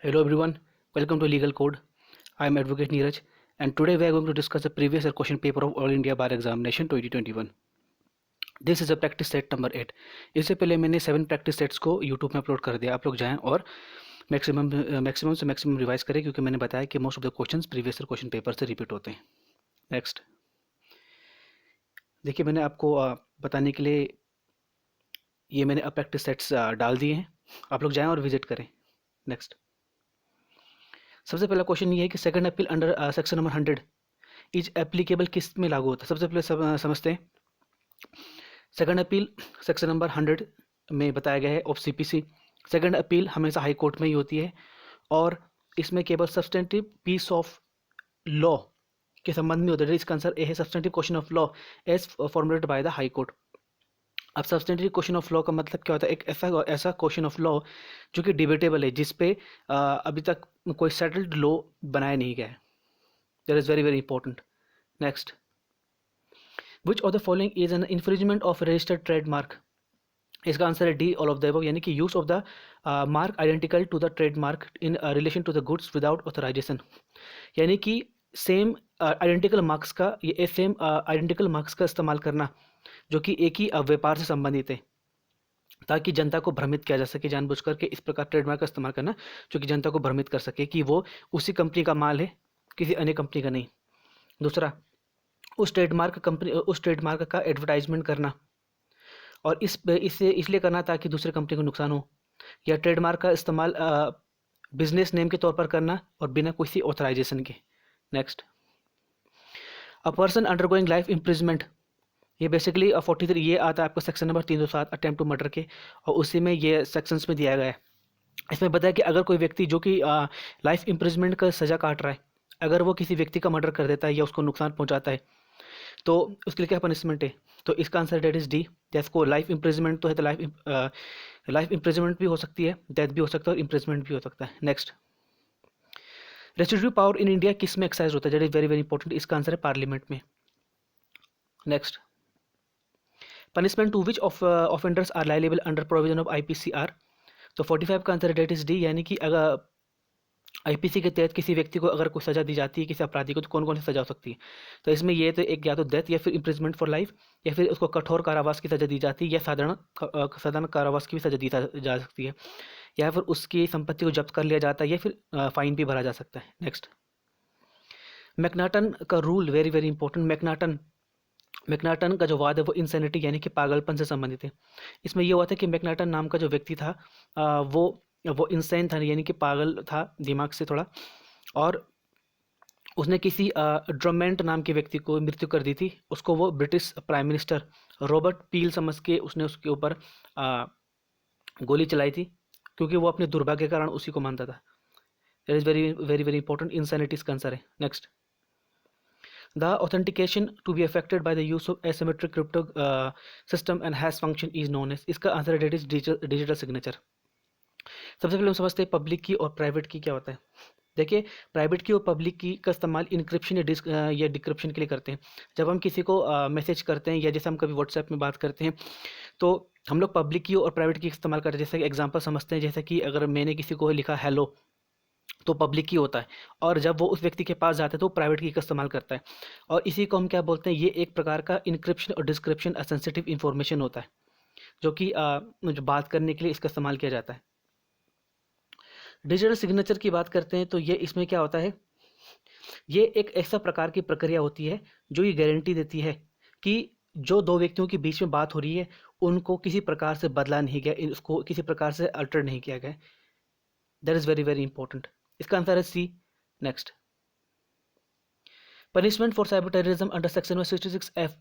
Hello everyone, welcome to Legal Code. I am Advocate Neeraj and today we are going to discuss the previous year question paper of All India Bar Examination 2021. This is a practice set number 8. इससे पहले मैंने 7 practice sets को YouTube में upload कर दिया. आप लोग जाएं और मैक्सिमम से मैक्सिमम रिवाइज करें क्योंकि मैंने बताया कि most of the questions previous year question paper से रिपीट होते हैं. नेक्स्ट देखिए, मैंने आपको बताने के लिए ये मैंने अब प्रैक्टिस सेट्स डाल दिए हैं. आप लोग जाएँ और विजिट करें. नेक्स्ट सबसे पहला क्वेश्चन ये है कि second appeal under section number 100 is applicable किस में लागू होता है. सबसे पहले समझते हैं. सेकंड अपील सेक्शन नंबर 100 में बताया गया है ऑफ सीपीसी. सेकंड अपील हमेशा हाई कोर्ट में ही होती है और इसमें केवल सब्सटेंटिव पीस ऑफ लॉ के संबंध में होता है. इसका आंसर ए है, substantive question of law as formulated by the high court. अब सब्सटेंटिव क्वेश्चन ऑफ लॉ का मतलब क्या होता है? एक ऐसा क्वेश्चन ऑफ लॉ जो कि डिबेटेबल है, जिस पे अभी तक कोई सेटल्ड लॉ बनाया नहीं गया है. That is very very important. Next, which of the following is an infringement of registered trademark. इसका आंसर है D, all of the above, यानी कि use of the mark identical to the trademark in relation to the goods without authorization. यानी कि same identical marks का इस्तेमाल करना जो कि एक ही व्यापार से संबंधित है, ताकि जनता को भ्रमित किया जा सके जानबूझकर के इस प्रकार ट्रेडमार्क का इस्तेमाल करना जो कि जनता को भ्रमित कर सके कि वो उसी कंपनी का माल है, किसी अन्य कंपनी का नहीं. दूसरा, उस ट्रेडमार्क का एडवर्टाइजमेंट करना और इससे इसलिए करना ताकि दूसरे कंपनी को नुकसान हो, या ट्रेडमार्क का इस्तेमाल बिजनेस नेम के तौर पर करना और बिना किसी ऑथराइजेशन के. Next, a person undergoing life imprisonment. ये बेसिकली 43 ये आता है आपका section number 307 attempt to murder के, और उसी में ये सेक्शंस में दिया गया है. इसमें बताया कि अगर कोई व्यक्ति जो कि लाइफ इम्प्रिजमेंट का सज़ा काट रहा है, अगर वो किसी व्यक्ति का मर्डर कर देता है या उसको नुकसान पहुंचाता है, तो उसके लिए क्या पनिशमेंट है? तो इसका आंसर डेट इज़ डी. जैसे को लाइफ इम्प्रिजमेंट तो है, तो लाइफ इम्प्रिजमेंट भी हो सकती है, डेथ भी हो सकता है और इम्प्रिजमेंट भी हो सकता है. Next, restrictive power in India किस में एक्सरसाइज होता है? That is very very important. इसका आंसर है पार्लियामेंट में. Next, punishment to which offenders are liable under provision of IPCR. तो 45 का आंसर डेट इज डी, यानी कि अगर आईपीसी के तहत किसी व्यक्ति को अगर कोई सजा दी जाती है, किसी अपराधी को, तो कौन कौन सी सजा हो सकती है? तो इसमें ये तो एक या तो डेथ या फिर इम्प्रिजमेंट फॉर लाइफ, या फिर उसको कठोर कारावास की सजा दी जाती है, या साधारण कारावास की भी सजा दी जा सकती है, या फिर उसकी संपत्ति को जब्त कर लिया जाता है, या फिर फाइन भी भरा जा सकता है. नेक्स्ट, मैकनाटन का रूल वेरी वेरी इंपॉर्टेंट. मैकनाटन का जो वाद है वो इंसैनिटी यानी कि पागलपन से संबंधित है. इसमें ये हुआ था कि मैकनाटन नाम का जो व्यक्ति था वो इंसैन था, यानी कि पागल था दिमाग से थोड़ा, और उसने किसी ड्रमेंट नाम के व्यक्ति को मृत्यु कर दी थी. उसको वो ब्रिटिश प्राइम मिनिस्टर रॉबर्ट पील समझ के उसने उसके ऊपर गोली चलाई थी, क्योंकि वो अपने दुर्भाग्य के कारण उसी को मानता था. That is very very very important. Insanity इसका आंसर है. Next, the authentication to be affected by the use of asymmetric crypto system and hash function is known as. इसका आंसर है डिजिटल सिग्नेचर. सबसे पहले हम समझते हैं पब्लिक की और प्राइवेट की क्या होता है. देखिए, प्राइवेट की और पब्लिक की का इस्तेमाल इंक्रिप्शन या डिक्रिप्शन के लिए करते हैं. जब हम किसी को मैसेज करते हैं, या जैसे हम कभी व्हाट्सएप में बात करते हैं, तो हम लोग पब्लिक की और प्राइवेट की इस्तेमाल करते हैं. जैसे एग्जांपल समझते हैं, जैसे कि अगर मैंने किसी को लिखा हेलो, तो पब्लिक की होता है, और जब वो उस व्यक्ति के पास जाता है तो प्राइवेट की का इस्तेमाल करता है. और इसी को हम क्या बोलते हैं? ये एक प्रकार का इनक्रिप्शन और डिस्क्रिप्शन सेंसिटिव इंफॉर्मेशन होता है, जो कि जो बात करने के लिए इसका इस्तेमाल किया जाता है. डिजिटल सिग्नेचर की बात करते हैं तो ये इसमें क्या होता है? ये एक ऐसा प्रकार की प्रक्रिया होती है जो ये गारंटी देती है कि जो दो व्यक्तियों के बीच में बात हो रही है, उनको किसी प्रकार से बदला नहीं गया, उसको किसी प्रकार से अल्टर नहीं किया गया. That is very very important. इसका आंसर है C. Next, punishment for cyber terrorism under section 66F.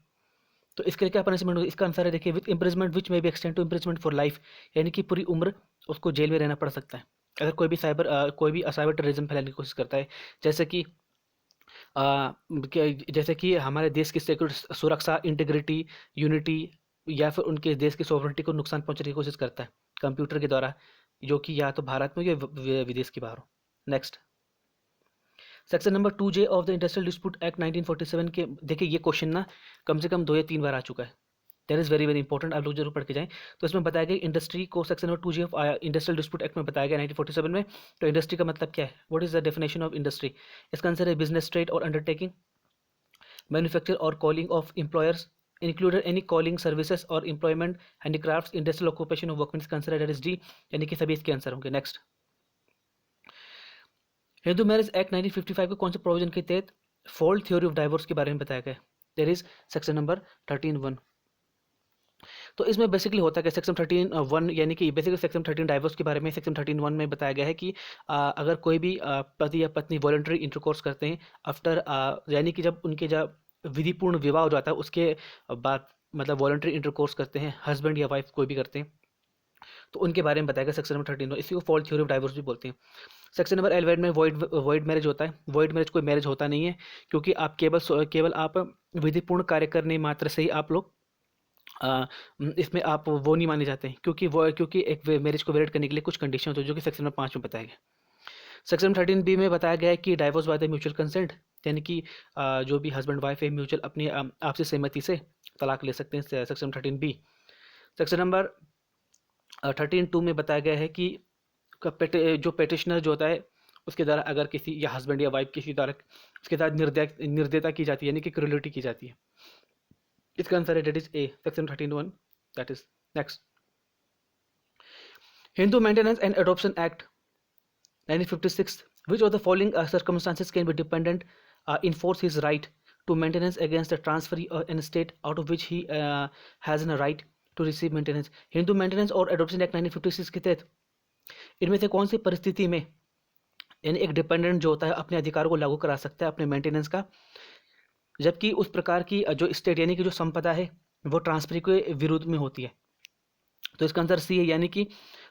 तो इसके लिए क्या पनिशमेंट होगी? इसका आंसर है, देखिए, with imprisonment which may be extend to imprisonment for life, यानी कि पूरी उम्र उसको जेल में रहना पड़ सकता है अगर कोई भी साइबर टेररिज्म फैलाने की कोशिश करता है. जैसे कि जैसे कि हमारे देश की सिक्योरिटी, सुरक्षा, इंटीग्रिटी, यूनिटी, या फिर उनके देश की सॉवरेनिटी को नुकसान पहुंचाने की कोशिश करता है कंप्यूटर के द्वारा, जो कि या तो भारत में या विदेश के बाहर हो. Next, section number 2J of the industrial dispute act 1947 के, देखिए ये क्वेश्चन ना कम से कम 2 या 3 बार आ चुका है. That is very very important, आप लोग जरूर पढ़ के जाएं। तो इसमें बताया गया इंडस्ट्री को section number 2G of industrial dispute act में बताया गया 1947 में। तो इंडस्ट्री का मतलब क्या है, what is the definition of industry? इसका आंसर है बिजनेस, ट्रेड और अंडरटेकिंग, मैन्युफैक्चर और calling of employers, included any calling services और employment, handicrafts, industrial occupation of workmen. इसका आंसर है दैट इज डी, यानी कि सभी इसके आंसर होंगे। नेक्स्ट, हिंदू मैरिज एक्ट 1955 के कौन से प्रोविजन के तहत फॉल्ट थ्योरी ऑफ डाइवोर्स के बारे में बताया गया? There is section number 13(1). तो इसमें बेसिकली होता है कि सेक्शन 13(1) यानी कि बेसिकली सेक्शन 13 डाइवोर्स के बारे में सेक्शन 13(1) में बताया गया है कि अगर कोई भी पति या पत्नी वॉलंटरी इंटरकोर्स करते हैं आफ्टर, यानी कि जब विधिपूर्ण विवाह हो जाता है उसके बाद, मतलब वॉलंटरी इंटरकोर्स करते हैं हस्बैंड या वाइफ कोई भी करते हैं, तो उनके बारे में बताया गया सेक्शन नंबर 13। इसी को फॉल्ट थ्योरी ऑफ डाइवोर्स भी बोलते हैं। सेक्शन नंबर 11 में वॉइड मैरिज होता है। वॉइड मैरिज कोई मैरिज होता नहीं है, क्योंकि आप केवल आप विधिपूर्ण कार्य करने मात्र से ही आप लोग इसमें आप वो नहीं माने जाते हैं, क्योंकि एक मैरिज को वैलिड करने के लिए कुछ कंडीशन होती है जो कि सेक्शन नंबर 5 में बताया गया। सेक्शन 13B में बताया गया है कि divorce by the mutual consent, यानी कि जो भी हस्बैंड वाइफ है म्यूचुअल अपनी आपसी सहमति से तलाक ले सकते हैं, सेक्शन 13B। सेक्शन नंबर 13(2) में बताया गया है कि जो पेटिशनर जो होता है उसके द्वारा अगर किसी या हस्बैंड या वाइफ किसी द्वारा उसके साथ निर्दयता की जाती है, यानी कि क्रूरलिटी की जाती है। इसका आंसर है that is A, section 13(1). That is next, Hindu maintenance and adoption act 1956, which of the following circumstances can be dependent enforce his right to maintenance against the transferee in a state out of which he has a right to receive maintenance? Hindu maintenance और adoption act 1956 के तहत इनमें से कौन सी परिस्थिति में यानी एक डिपेंडेंट जो होता है अपने अधिकार को लागू करा सकता है अपने मेंटेनेंस का, जबकि उस प्रकार की जो स्टेट यानी कि जो संपदा है वो ट्रांसफरी के विरुद्ध में होती है? तो इसका आंसर सी है, यानी कि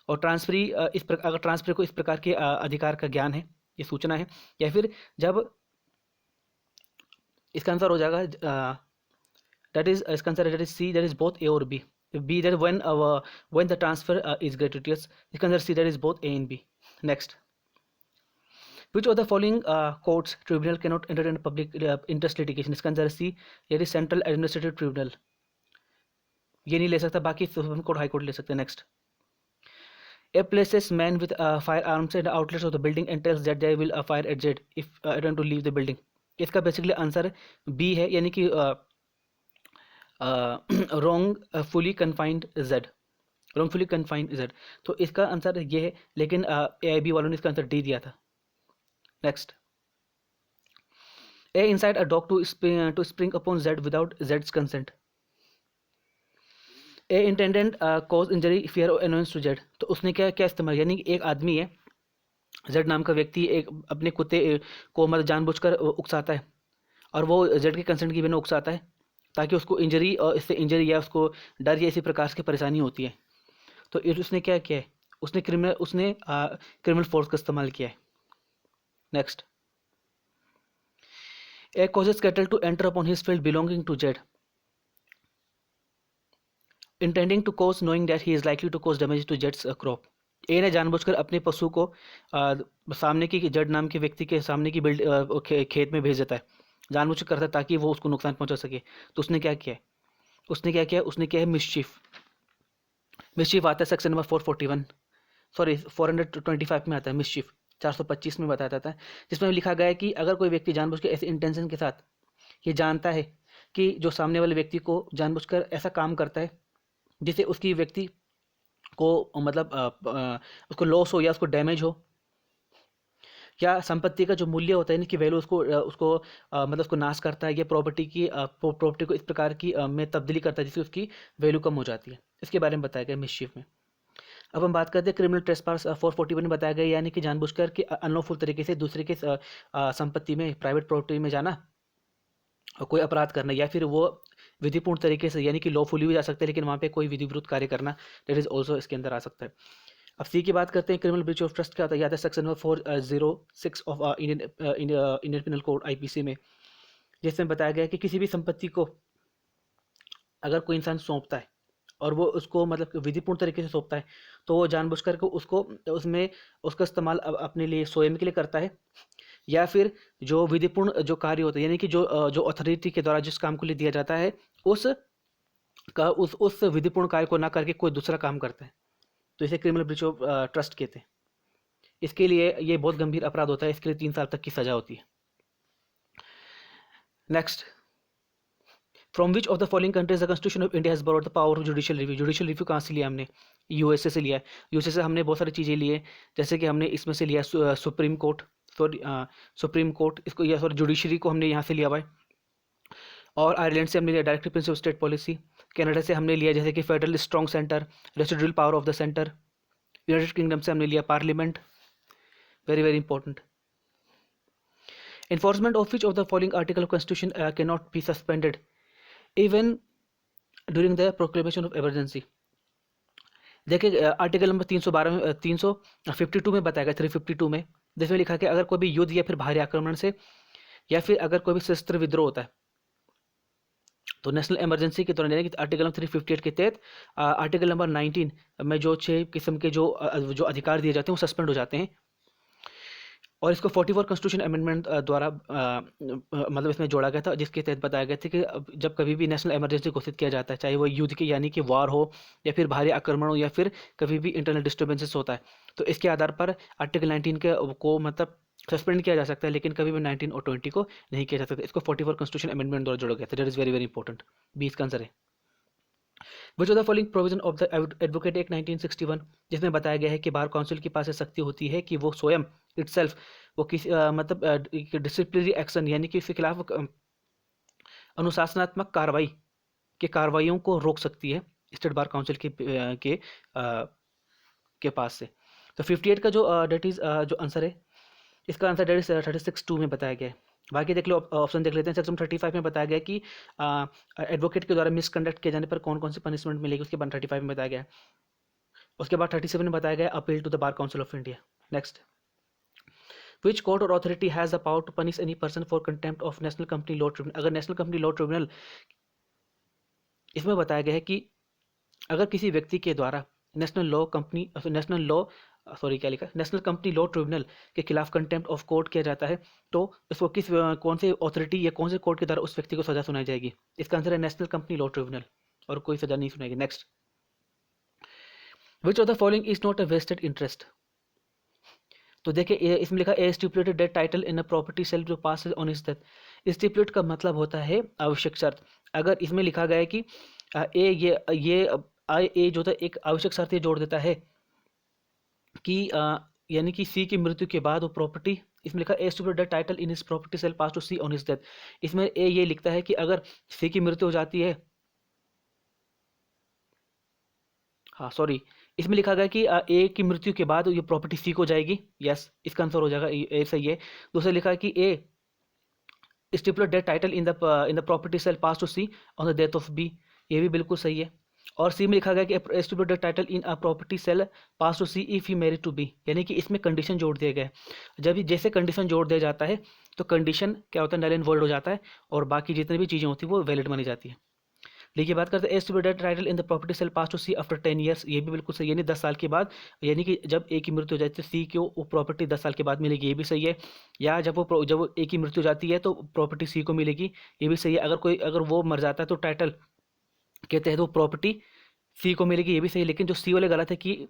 और ट्रांसफरी अगर ट्रांसफरी को इस प्रकार के अधिकार का ज्ञान है, ये सूचना है, या फिर जब इसका आंसर हो जाएगा दैट इज, इसका answer that is C, that is both A और B. B that when the transfer is gratuitous. इसका answer C, that is both A and B. Next, which of the following courts tribunal cannot enter in public interest litigation? इसका answer C, that is central administrative tribunal, ये नहीं ले सकता, बाकी supreme court high court ले सकते हैं। Next, A places man with firearms at the outlets of the building and tells that they will fire at Z if attempt to leave the building. इसका basically answer B है, यानी कि wrongfully confined Z, wrongfully confined Z। तो इसका answer ये है, लेकिन AIB वालों ने इसका आंसर डी दिया था। Next, A inside a dog to spring upon Z without Z's consent. A intended cause injury fear और अनोयंस टू जेड। तो उसने क्या क्या इस्तेमाल, यानी एक आदमी है जेड नाम का व्यक्ति एक अपने कुत्ते को मतलब जानबूझकर उकसाता है और वो जेड के कंसेंट की बिना उकसाता है ताकि उसको इंजरी और इससे इंजरी या उसको डर या इसी प्रकार की परेशानी होती है। तो उसने क्या किया है, उसने क्रिमिनल फोर्स का इस्तेमाल किया है। Next, A causes cattle to enter upon his field belonging to Z intending to cause knowing that he is likely to cause damage to जेड्स क्रॉप। ए ने जानबूझकर अपने पशु को सामने की जेड नाम के व्यक्ति के सामने की खेत में भेज देता है, जानबूझकर करता है ताकि वो उसको नुकसान पहुंचा सके। तो उसने क्या किया है मिसचीफ। मिसचीफ आता है सेक्शन नंबर 441, सॉरी 425 में आता है मिसचीफ, 425 में बताया जाता है, जिसमें लिखा गया है कि अगर कोई व्यक्ति जानबूझ के ऐसे इंटेंशन के साथ ये जानता है कि जो सामने वाले व्यक्ति को जानबूझकर ऐसा काम करता है जिससे उसकी व्यक्ति को मतलब उसको लॉस हो या उसको डैमेज हो या संपत्ति का जो मूल्य होता है कि वैल्यू उसको मतलब उसको नाश करता है या प्रॉपर्टी को इस प्रकार की में तब्दीली करता है जिससे उसकी वैल्यू कम हो जाती है, इसके बारे में बताया गया मिसचीफ में। अब हम बात करते हैं क्रिमिनल ट्रेसपास 441 में बताया गया, यानी कि जानबूझकर कि अनलॉफुल तरीके से दूसरे के संपत्ति में प्राइवेट प्रॉपर्टी में जाना और कोई अपराध करना, या फिर वो विधिपूर्ण तरीके से यानी कि लॉफुली भी जा सकता है लेकिन वहाँ पे कोई विधि विरुद्ध कार्य करना, दैट इज ऑल्सो इसके अंदर आ सकता है। अब सी की बात करते हैं, क्रिमिनल ब्रीच ऑफ ट्रस्ट क्या होता है, या था section number 406 of Indian penal code IPC में, जिसमें बताया गया कि किसी भी संपत्ति को अगर कोई इंसान सौंपता है और वो उसको मतलब विधिपूर्ण तरीके से सौंपता है तो वो जानबूझकर को उसको उसमें उसका इस्तेमाल अपने लिए स्वयं के लिए करता है, या फिर जो विधिपूर्ण जो कार्य होता है यानी कि जो अथॉरिटी के द्वारा जिस काम को लिए दिया जाता है उस का उस विधिपूर्ण कार्य को ना करके कोई दूसरा काम करता है, तो इसे क्रिमिनल ब्रीच ऑफ ट्रस्ट कहते हैं। इसके लिए ये बहुत गंभीर अपराध होता है, इसके लिए 3 साल तक की सजा होती है। Next, from which of the following countries the constitution of India has borrowed the power of judicial review. Judicial review कहाँ से लिया हमने? यूएसए से लिया है। यूएसए से हमने बहुत सारी चीज़ें ली है, जैसे कि हमने इसमें से लिया supreme court, sorry supreme court इसको, या सॉरी जुडिशरी को हमने यहाँ से लिया हुआ है। और आयरलैंड से हमने लिया directive principle of state policy. Canada से हमने लिया जैसे कि federal strong centre, residual power of the centre. United kingdom से हमने लिया parliament, very very important. Enforcement of which of the following article of Constitution cannot be suspended even during the proclamation of emergency। देखिए article number 312 में 352 में बताया गया, 352 में, जिसमें लिखा कि अगर कोई भी युद्ध या फिर बाहरी आक्रमण से या फिर अगर कोई भी सशस्त्र विद्रोह होता है तो नेशनल इमरजेंसी के दौरान, यानी कि आर्टिकल नंबर 358 के तहत आर्टिकल नंबर 19 में जो 6 किस्म के जो अधिकार दिए जाते हैं वो सस्पेंड हो जाते हैं। और इसको 44 कॉन्स्टिट्यूशन अमेंडमेंट द्वारा मतलब इसमें जोड़ा गया था, जिसके तहत बताया गया था कि जब कभी भी नेशनल इमरजेंसी घोषित किया जाता है, चाहे वो युद्ध की यानी कि वार हो या फिर भारी आक्रमण हो या फिर कभी भी इंटरनल डिस्टर्बेंसेस होता है, तो इसके आधार पर आर्टिकल 19 के को मतलब सस्पेंड किया जा सकता है, लेकिन कभी भी 19 और 20 को नहीं किया जा सकता। इसको 44 कॉन्स्टिट्यूशन अमेंडमेंट द्वारा जोड़ा गया था। That is very very important. 20 का आंसर है विच of the following provision of the advocate act 1961, जिसमें बताया गया है कि बार काउंसिल के पास शक्ति होती है कि वो स्वयं इटसेल्फ वो किसी मतलब डिसिप्लिनरी एक्शन यानी कि उसके खिलाफ अनुशासनात्मक कार्रवाई के कार्रवाइयों को रोक सकती है स्टेट बार काउंसिल के पास से। तो 58 का जो डेट इज जो आंसर है, इसका आंसर डेट इज 36(2) में बताया गया है। बाकी देख लो, ऑप्शन देख लेते हैं। सेक्शन 35 में बताया गया कि एडवोकेट के द्वारा मिसकंडक्ट किए जाने पर कौन कौन सी पनिशमेंट मिलेगी, उसके बाद 35 में बताया गया है। उसके बाद 37 में बताया गया appeal to the bar council of India. Next, which court और authority has the power to punish any person for contempt of national company law tribunal. अगर नेशनल कंपनी लॉ ट्रिब्यूनल, इसमें बताया गया है कि अगर किसी व्यक्ति के द्वारा नेशनल कंपनी लॉ ट्रिब्यूनल के खिलाफ कंटेम्प्ट ऑफ कोर्ट किया जाता है, तो इसको कौन से अथॉरिटी या कौन से कोर्ट के द्वारा उस व्यक्ति को सजा सुनाई जाएगी? इसका आंसर है नेशनल कंपनी लॉ ट्रिब्यूनल, और कोई सजा नहीं सुनाएगी। Next, which of the following is not a vested interest. तो देखिए इसमें लिखा A stipulated date title in a property sale जो pass on his death. Stipulate का मतलब होता है आवश्यक शर्त। अगर इसमें लिखा गया है कि ए जो था एक आवश्यक शर्त ये जोड़ देता है कि यानी कि सी की मृत्यु के बाद वो प्रॉपर्टी, इसमें लिखा A stipulated date title in his property sale pass to C on his death. इसमें ए ये लिखता है कि अगर सी की मृत्यु हो जाती है, हाँ सॉरी, इसमें लिखा गया कि ए की मृत्यु के बाद ये प्रॉपर्टी सी को जाएगी। यस, इसका आंसर हो जाएगा ए, सही है। दूसरा लिखा है कि A stipulate date title in the property sale pass to C on the death of B, ये भी बिल्कुल सही है। और सी में लिखा गया कि stipulate date title in a property sale pass to C if he married to B, यानी कि इसमें कंडीशन जोड़ दिया गया है। जब जैसे कंडीशन जोड़ दिया जाता है तो कंडीशन क्या होता है, नल एंड वॉइड हो जाता है, और बाकी जितनी भी चीज़ें होती है वो वैलिड मानी जाती है। देखिए बात करते हैं stipulated title in the property sale pass to C after 10 years, ये भी बिल्कुल सही है, यानी 10 साल के बाद, यानी कि जब ए की मृत्यु हो जाती है सी को वो प्रॉपर्टी 10 साल के बाद मिलेगी, ये भी सही है। या जब वो ए की मृत्यु हो जाती है तो प्रॉपर्टी सी को मिलेगी, ये भी सही है। अगर वो मर जाता है तो टाइटल के तहत वो प्रॉपर्टी सी को मिलेगी, ये भी सही है। लेकिन जो सी वाले गलत है कि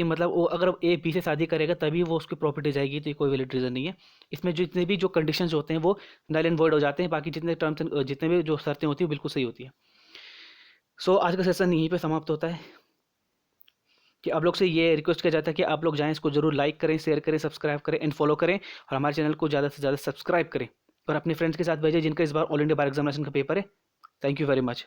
मतलब वो अगर ए बी से शादी करेगा तभी वो उसकी प्रॉपर्टी जाएगी, तो ये कोई वैलिड रीज़न नहीं है। इसमें जितने भी जो कंडीशंस होते हैं वो नल एंड वॉइड हो जाते हैं, बाकी जितने टर्म्स जितने भी जो शर्तें होती हैं बिल्कुल सही होती है। सो आज का सेशन यहीं पे समाप्त होता है। कि आप लोग से ये रिक्वेस्ट किया जाता है कि आप लोग जाएं, इसको जरूर लाइक करें, शेयर करें, सब्सक्राइब करें एंड फॉलो करें, और हमारे चैनल को ज़्यादा से ज़्यादा सब्सक्राइब करें और अपने फ्रेंड्स के साथ भेजें जिनका इस बार ऑल इंडिया बार एग्जामिनेशन का पेपर है। Thank you very much.